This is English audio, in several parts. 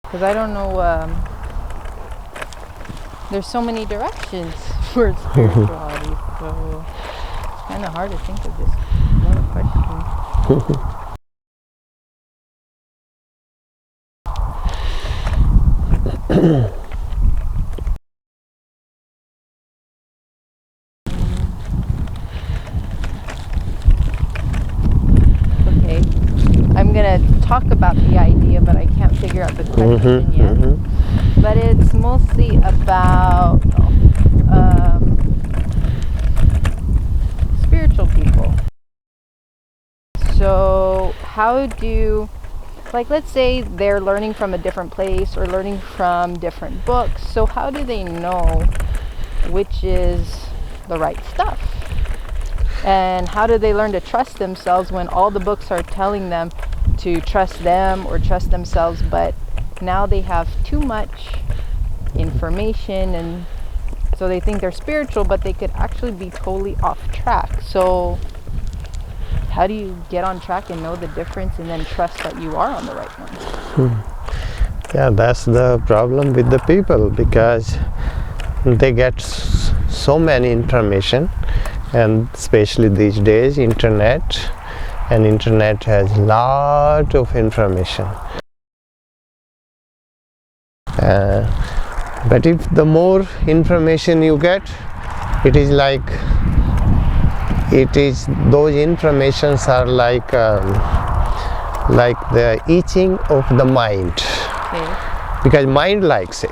Because I don't know, there's so many directions for spirituality, so it's kind of hard to think of just one question. Okay, I'm gonna talk about the idea, but I can't figure out the question yet. But it's mostly about spiritual people. So how do, like, let's say they're learning from a different place or learning from different books, so how do they know which is the right stuff? And how do they learn to trust themselves when all the books are telling them to trust them or trust themselves, but now they have too much information, and so they think they're spiritual, but they could actually be totally off track. So how do you get on track and know the difference and then trust that you are on the right one? Yeah, that's the problem with the people, because they get so many information, and especially these days internet has lot of information. But if the more information you get, it is like those informations are like the itching of the mind. Okay. Because mind likes it.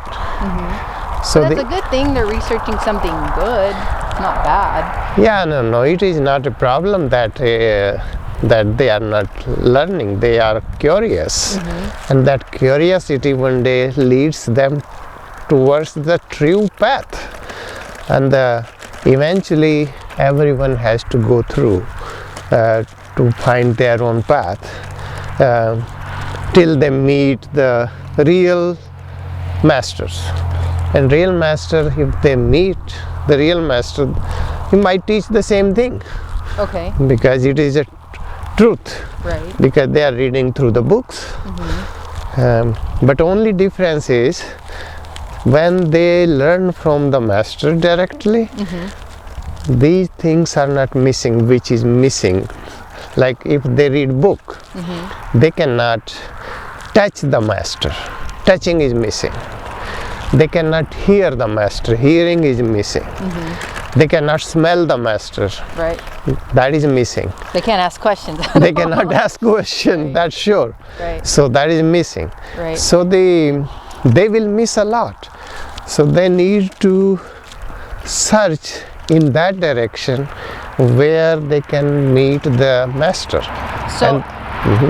So that's a good thing. They're researching something good, not bad. Yeah, no, it is not a problem that they are not learning. They are curious, and that curiosity one day leads them towards the true path, and eventually everyone has to go through to find their own path till they meet the real masters. And real master, if they meet the real master, he might teach the same thing. Okay. Because it is a truth. Right. Because they are reading through the books. But only difference is when they learn from the master directly, these things are not missing, which is missing. Like if they read book, they cannot touch the master. Touching is missing. They cannot hear the master. Hearing is missing. They cannot smell the master. Right. That is missing. They can't ask questions. They cannot ask questions. Right. That's sure. Right. So that is missing. Right. So they will miss a lot. So they need to search in that direction where they can meet the master. So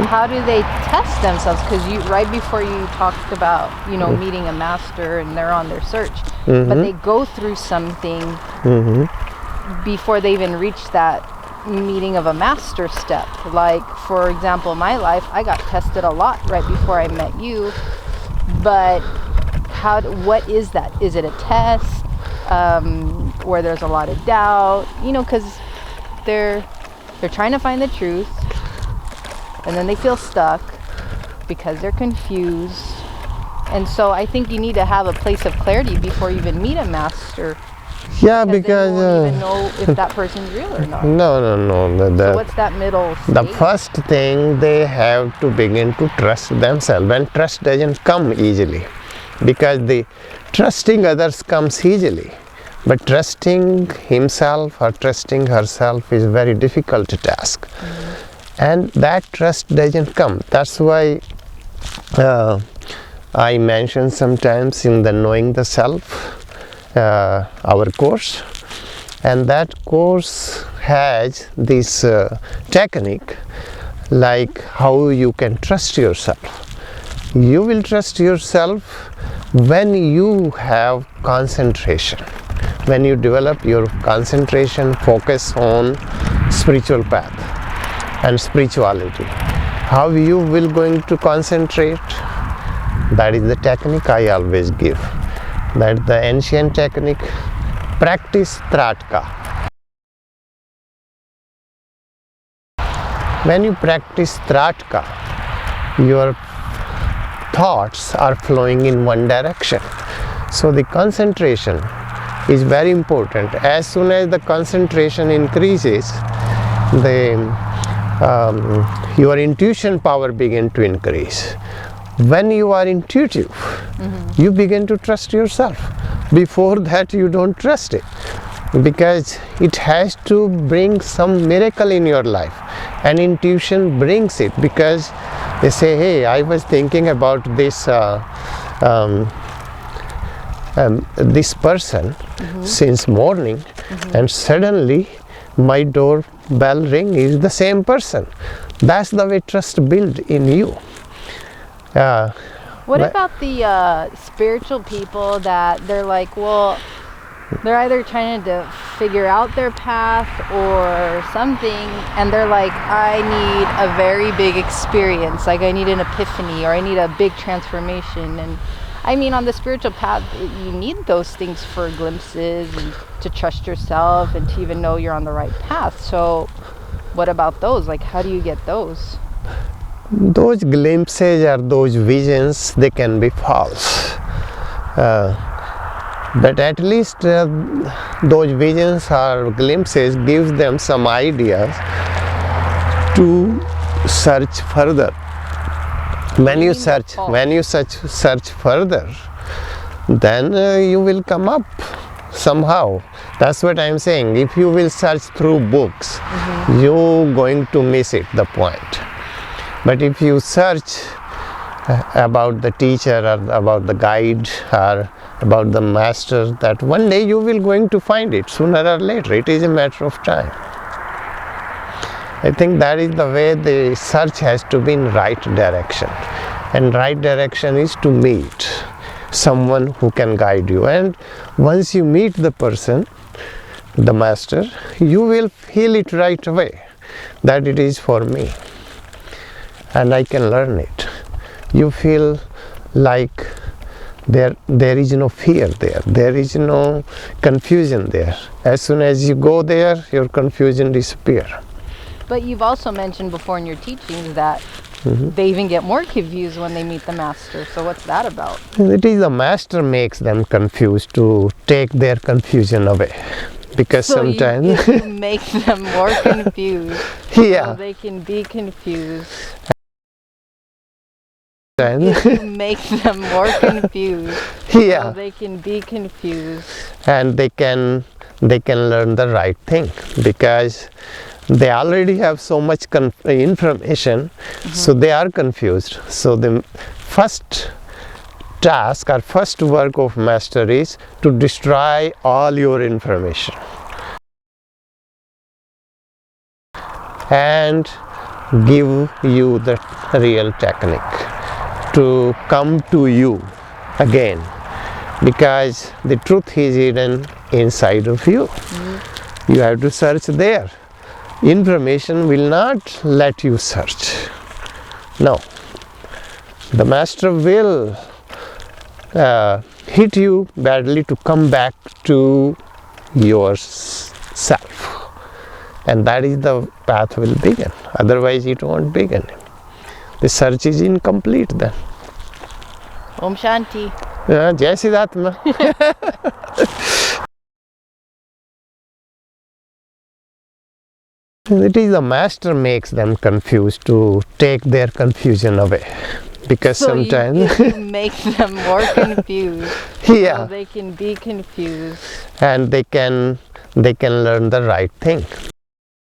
how do they test themselves? Because right before you talked about, meeting a master and they're on their search, but they go through something before they even reach that meeting of a master step. Like, for example, my life, I got tested a lot right before I met you. But what is that? Is it a test where there's a lot of doubt? Because they're trying to find the truth, and then they feel stuck because they're confused. And so I think you need to have a place of clarity before you even meet a master. Yeah, because you won't even know if that person's real or not. No. So what's that middle stage? The first thing, they have to begin to trust themselves, and trust doesn't come easily, because the trusting others comes easily, but trusting himself or trusting herself is a very difficult task. And that trust doesn't come. That's why I mention sometimes in the Knowing the Self, our course, and that course has this technique, like how you can trust yourself. You will trust yourself when you have concentration, when you develop your concentration, focus on spiritual path and spirituality. How you will going to concentrate? That is the technique I always give. That the ancient technique, practice tratka. When you practice tratka, your thoughts are flowing in one direction. So the concentration is very important. As soon as the concentration increases, your intuition power begins to increase. When you are intuitive, you begin to trust yourself. Before that, you don't trust it, because it has to bring some miracle in your life, and intuition brings it, because they say, hey, I was thinking about this this person since morning, and suddenly my doorbell ring is the same person. That's the way trust build in you. What about the spiritual people that they're like, well, they're either trying to figure out their path or something, and they're like, I need a very big experience, like I need an epiphany, or I need a big transformation. And I mean, on the spiritual path, you need those things for glimpses and to trust yourself and to even know you're on the right path. So what about those? Like, how do you get those? Those glimpses or those visions, they can be false. But at least those visions or glimpses gives them some ideas to search further. When you search further, then you will come up somehow. That's what I'm saying. If you will search through books, you're going to miss it, the point. But if you search about the teacher or about the guide or about the master, that one day you will going to find it sooner or later. It is a matter of time. I think that is the way the search has to be in right direction. And right direction is to meet someone who can guide you. And once you meet the person, the master, you will feel it right away that it is for me. And I can learn it. You feel like there is no fear there. There is no confusion there. As soon as you go there, your confusion disappears. But you've also mentioned before in your teachings that they even get more confused when they meet the master. So what's that about? It is the master makes them confused to take their confusion away. Because so sometimes you make them more confused. Yeah. So they can be confused. You make them more confused. Yeah. So they can be confused. And they can learn the right thing, because they already have so much information, so they are confused. So the first task or first work of master is to destroy all your information and give you the real technique to come to you again, because the truth is hidden inside of you. You have to search there. Information will not let you search. No. The master will hit you badly to come back to yourself. And that is the path will begin. Otherwise it won't begin. The search is incomplete then. Om Shanti. Jai Siddhatma. It is the master makes them confused to take their confusion away. Because so sometimes you make them more confused. Yeah. So they can be confused. And they can learn the right thing.